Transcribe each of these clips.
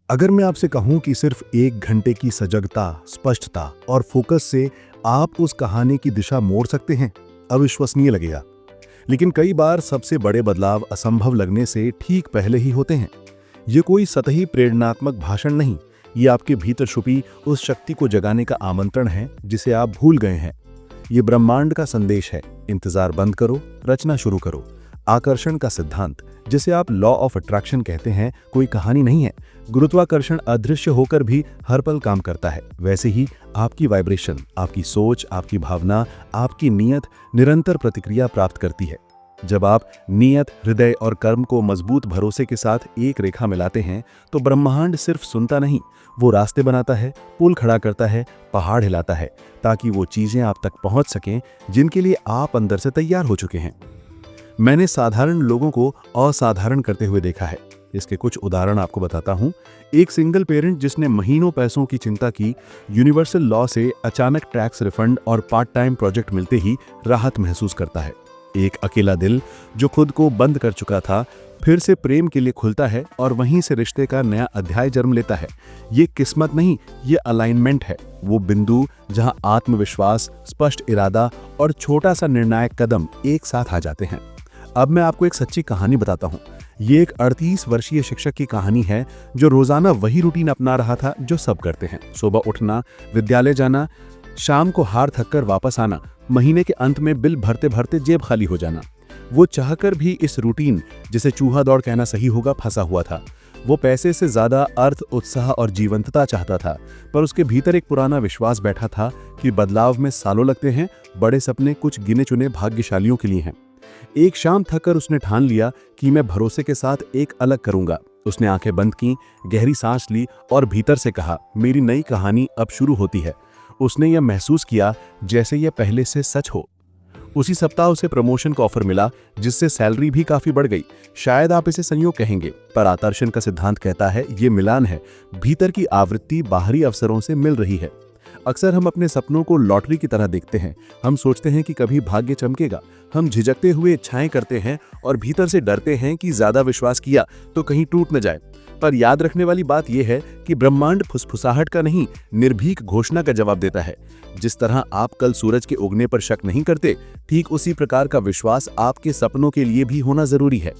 अगर मैं आपसे कहूं कि सिर्फ 1 घंटे की सजगता, स्पष्टता और फोकस से आप उस कहानी की दिशा मोड़ सकते हैं, अविश्वसनीय लगेगा। लेकिन कई बार सबसे बड़े बदलाव असंभव लगने से ठीक पहले ही होते हैं। ये कोई सतही प्रेरणात्मक भाषण नहीं, ये आपके भीतर छुपी उस शक्ति को जगाने का आमंत्रण है जिसे आप भूल गए हैं। ये ब्रह्मांड का संदेश है, इंतजार बंद करो, रचना शुरू करो। आकर्षण का सिद्धांत, जिसे आप लॉ ऑफ अट्रैक्शन कहते हैं, कोई कहानी नहीं है। गुरुत्वाकर्षण अदृश्य होकर भी हर पल काम करता है। वैसे ही आपकी वाइब्रेशन, आपकी सोच, आपकी भावना, आपकी नीयत निरंतर प्रतिक्रिया प्राप्त करती है। जब आप नियत, हृदय और कर्म को मजबूत भरोसे के साथ एक रेखा मिलाते हैं तो ब्रह्मांड सिर्फ सुनता नहीं, वो रास्ते बनाता है, पुल खड़ा करता है, पहाड़ हिलाता है, ताकि वो चीजें आप तक पहुंच सकें जिनके लिए आप अंदर से तैयार हो चुके हैं। मैंने साधारण लोगों को असाधारण करते हुए देखा है। इसके कुछ उदाहरण आपको बताता हूं। एक सिंगल पेरेंट जिसने महीनों पैसों की चिंता की, यूनिवर्सल लॉ से अचानक टैक्स रिफंड और पार्ट टाइम प्रोजेक्ट मिलते ही राहत महसूस करता है। एक अकेला दिल जो खुद को बंद कर चुका था, फिर से प्रेम के लिए खुलता है और वहीं से रिश्ते का नया अध्याय जन्म लेता है। ये किस्मत नहीं, ये अलाइनमेंट है, वो बिंदु जहां आत्मविश्वास, स्पष्ट इरादा और छोटा सा निर्णायक कदम एक साथ आ जाते हैं। अब मैं आपको एक सच्ची कहानी बताता हूँ। ये एक 38 वर्षीय शिक्षक की कहानी है जो रोजाना वही रूटीन अपना रहा था जो सब करते हैं। सुबह उठना, विद्यालय जाना, शाम को हार थककर वापस आना, महीने के अंत में बिल भरते भरते जेब खाली हो जाना। वो चाहकर भी इस रूटीन, जिसे चूहा दौड़ कहना सही होगा, फंसा हुआ था। वो पैसे से ज्यादा अर्थ, उत्साह और जीवंतता चाहता था, पर उसके भीतर एक पुराना विश्वास बैठा था कि बदलाव में सालों लगते हैं, बड़े सपने कुछ गिने चुने भाग्यशालियों के लिए हैं। एक शाम थककर उसने ठान लिया कि मैं भरोसे के साथ एक अलग करूंगा। उसने आंखें बंद की, गहरी सांस ली और भीतर से कहा, मेरी नई कहानी अब शुरू होती है। उसने यह महसूस किया जैसे यह पहले से सच हो। उसी सप्ताह उसे प्रमोशन का ऑफर मिला, जिससे सैलरी भी काफी बढ़ गई। शायद आप इसे संयोग कहेंगे, पर आकर्षण का सिद्धांत कहता है ये मिलान है। भीतर की आवृत्ति बाहरी अवसरों से मिल रही है। अक्सर हम अपने सपनों को लॉटरी की तरह देखते हैं। हम सोचते हैं कि कभी भाग्य चमकेगा। हम झिझकते हुए इच्छाएं करते हैं और भीतर से डरते हैं कि ज्यादा विश्वास किया तो कहीं टूट न जाए। पर याद रखने वाली बात यह है कि ब्रह्मांड फुसफुसाहट का नहीं, निर्भीक घोषणा का जवाब देता है। जिस तरह आप कल सूरज के उगने पर शक नहीं करते, ठीक उसी प्रकार का विश्वास आपके सपनों के लिए भी होना जरूरी है।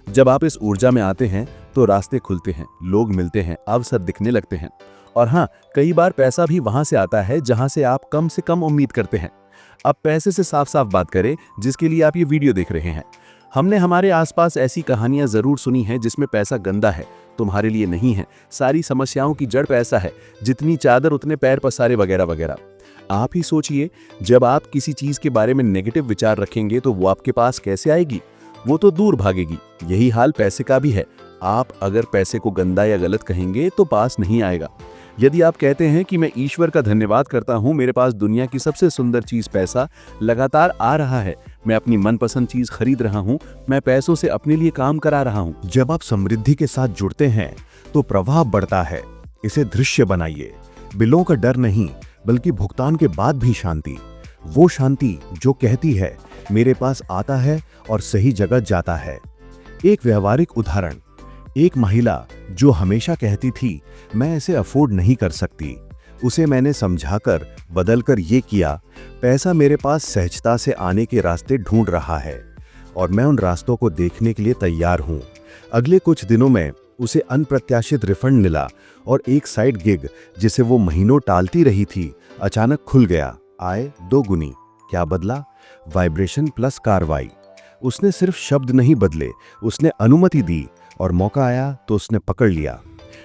जब आप इस ऊर्जा में आते हैं तो रास्ते खुलते हैं, लोग मिलते हैं, अवसर दिखने लगते हैं। और हाँ, कई बार पैसा भी वहां से आता है जहां से आप कम से कम उम्मीद करते हैं। अब पैसे से साफ साफ बात करें, जिसके लिए आप ये वीडियो देख रहे हैं। हमने हमारे आसपास ऐसी कहानियां जरूर सुनी हैं जिसमें पैसा गंदा है, तुम्हारे लिए नहीं है, सारी समस्याओं की जड़ पैसा है, जितनी चादर उतने पैर पसारे, वगैरह वगैरह। आप ही सोचिए, जब आप किसी चीज के बारे में नेगेटिव विचार रखेंगे तो वो आपके पास कैसे आएगी? वो तो दूर भागेगी। यही हाल पैसे का भी है। आप अगर पैसे को गंदा या गलत कहेंगे तो पास नहीं आएगा। यदि आप कहते हैं कि मैं ईश्वर का धन्यवाद करता हूं, मेरे पास दुनिया की सबसे सुंदर चीज पैसा लगातार आ रहा है, मैं अपनी मनपसंद चीज खरीद रहा हूं, मैं पैसों से अपने लिए काम करा रहा हूं। जब आप समृद्धि के साथ जुड़ते हैं तो प्रवाह बढ़ता है। इसे दृश्य बनाइए। बिलों का डर नहीं, बल्कि भुगतान के बाद भी शांति। वो शांति जो कहती है मेरे पास आता है और सही जगह जाता है। एक व्यवहारिक उदाहरण, एक महिला जो हमेशा कहती थी मैं इसे अफोर्ड नहीं कर सकती, उसे मैंने समझाकर बदलकर ये किया, पैसा मेरे पास सहजता से आने के रास्ते ढूंढ रहा है और मैं उन रास्तों को देखने के लिए तैयार हूं। अगले कुछ दिनों में उसे अनप्रत्याशित रिफंड मिला और एक साइड गिग जिसे वो महीनों टालती रही थी, अचानक खुल गया। आय 2 गुनी। क्या बदला? वाइब्रेशन प्लस कार्रवाई। उसने सिर्फ शब्द नहीं बदले, उसने अनुमति दी और मौका आया तो उसने पकड़ लिया।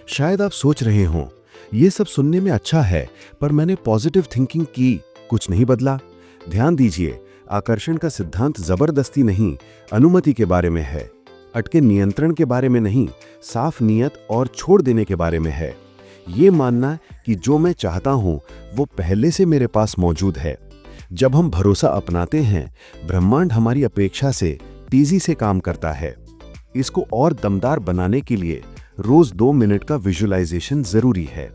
शायद आप सोच रहे हों, ये सब सुनने में अच्छा है, पर मैंने पॉजिटिव थिंकिंग की, कुछ नहीं बदला। ध्यान दीजिए, आकर्षण का सिद्धांत जबरदस्ती नहीं, अनुमति के बारे में है। अटके नियंत्रण के बारे में नहीं, साफ नियत और छोड़ देने के बारे में है। ये मानना कि जो मैं चाहता हूं वो पहले से मेरे पास मौजूद है। जब हम भरोसा अपनाते हैं, ब्रह्मांड हमारी अपेक्षा से तेजी से काम करता है। इसको और दमदार बनाने के लिए रोज 2 मिनट का विजुअलाइजेशन जरूरी है।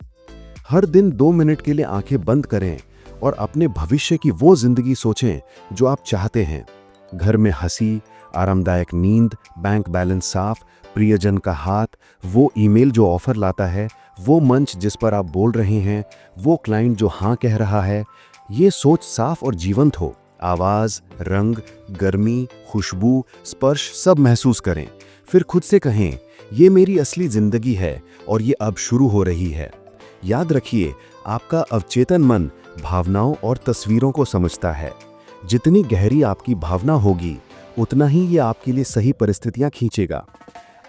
हर दिन 2 मिनट के लिए आंखें बंद करें और अपने भविष्य की वो जिंदगी सोचें जो आप चाहते हैं। घर में हंसी, आरामदायक नींद, बैंक बैलेंस साफ, प्रियजन का हाथ, वो ईमेल जो ऑफर लाता है, वो मंच जिस पर आप बोल रहे हैं, वो क्लाइंट जो हाँ कह रहा है। ये सोच साफ और जीवंत हो। आवाज़, रंग, गर्मी, खुशबू, स्पर्श सब महसूस करें। फिर खुद से कहें, ये मेरी असली जिंदगी है और ये अब शुरू हो रही है। याद रखिए, आपका अवचेतन मन भावनाओं और तस्वीरों को समझता है। जितनी गहरी आपकी भावना होगी, उतना ही ये आपके लिए सही परिस्थितियां खींचेगा।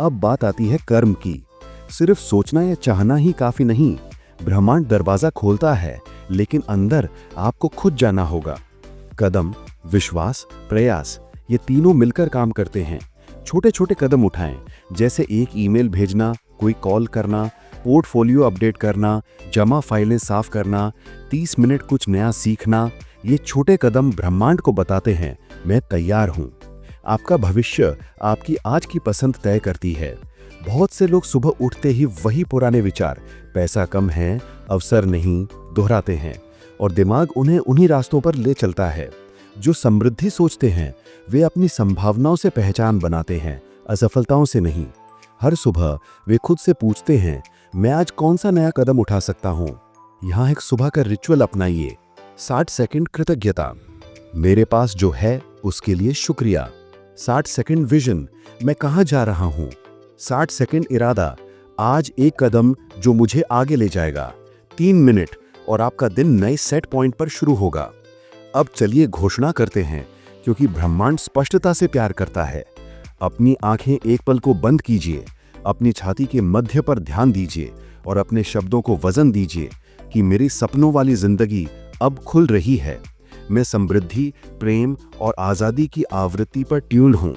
अब बात आती है कर्म की। सिर्फ सोचना या चाहना ही काफी नहीं। ब्रह्मांड दरवाजा खोलता है, लेकिन अंदर आपको खुद जाना होगा। कदम, विश्वास, प्रयास, ये तीनों मिलकर काम करते हैं। छोटे छोटे कदम उठाएं, जैसे एक ईमेल भेजना, कोई कॉल करना, पोर्टफोलियो अपडेट करना, जमा फाइलें साफ करना, 30 मिनट कुछ नया सीखना। ये छोटे कदम ब्रह्मांड को बताते हैं, मैं तैयार हूं। आपका भविष्य आपकी आज की पसंद तय करती है। बहुत से लोग सुबह उठते ही वही पुराने विचार, पैसा कम है, अवसर नहीं, दोहराते हैं और दिमाग उन्हें उन्हीं रास्तों पर ले चलता है। जो समृद्धि सोचते हैं, वे अपनी संभावनाओं से पहचान बनाते हैं, असफलताओं से नहीं। हर सुबह वे खुद से पूछते हैं, मैं आज कौन सा नया कदम उठा सकता हूं। यहां एक सुबह का रिचुअल अपनाइए। 60 सेकंड कृतज्ञता, मेरे पास जो है उसके लिए शुक्रिया। 60 सेकंड विजन, मैं कहां जा रहा हूं। 60 सेकंड इरादा, आज एक कदम जो मुझे आगे ले जाएगा। 3 मिनट और आपका दिन नए सेट पॉइंट पर शुरू होगा। अब चलिए घोषणा करते हैं, क्योंकि ब्रह्मांड स्पष्टता से प्यार करता है। अपनी आंखें एक पल को बंद कीजिए, अपनी छाती के मध्य पर ध्यान दीजिए और अपने शब्दों को वजन दीजिए कि मेरी सपनों वाली जिंदगी अब खुल रही है। मैं समृद्धि, प्रेम और आज़ादी की आवृत्ति पर ट्यून्ड हूँ।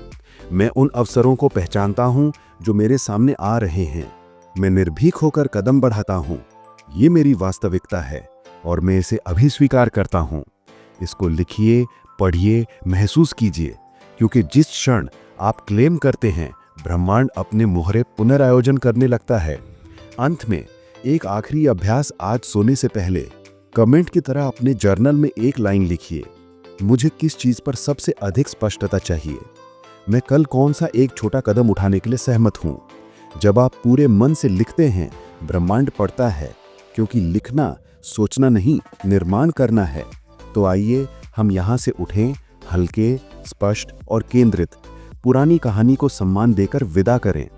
मैं उन अवसरों को पहचानता हूँ जो मेरे सामने आ रहे हैं। मैं निर्भीक होकर कदम बढ़ाता हूँ। ये मेरी वास्तविकता है और मैं इसे अभी स्वीकार करता हूँ। इसको लिखिए, पढ़िए, महसूस कीजिए, क्योंकि जिस क्षण आप क्लेम करते हैं, ब्रह्मांड अपने मुहरे पुनरायोजन करने लगता है। अंत में एक आखिरी अभ्यास, आज सोने से पहले कमेंट की तरह अपने जर्नल में एक लाइन लिखिए, मुझे किस चीज़ पर सबसे अधिक स्पष्टता चाहिए। मैं कल कौन सा एक छोटा कदम उठाने के लिए सहमत हूँ। जब आप पूरे मन से लिखते हैं, ब्रह्मांड पढ़ता है, क्योंकि लिखना सोचना नहीं, निर्माण करना है। तो आइए हम यहाँ से उठें, हल्के, स्पष्ट और केंद्रित। पुरानी कहानी को सम्मान देकर विदा करें।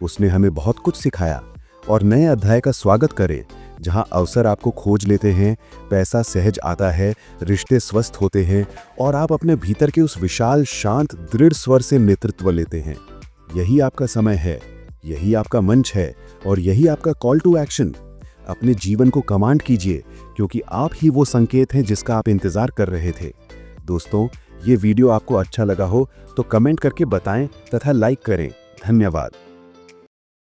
उसने हमें बहुत कुछ सिखाया और नए अध्याय का स्वागत करें, जहां अवसर आपको खोज लेते हैं, पैसा सहज आता है, रिश्ते स्वस्थ होते हैं और आप अपने भीतर के उस विशाल, शांत, दृढ़ स्वर से नेतृत्व लेते हैं। यही आपका समय है, यही आपका मंच है और यही आपका कॉल टू एक्शन। अपने जीवन को कमांड कीजिए, क्योंकि आप ही वो संकेत हैं जिसका आप इंतजार कर रहे थे। दोस्तों, ये वीडियो आपको अच्छा लगा हो तो कमेंट करके बताएं तथा लाइक करें। धन्यवाद।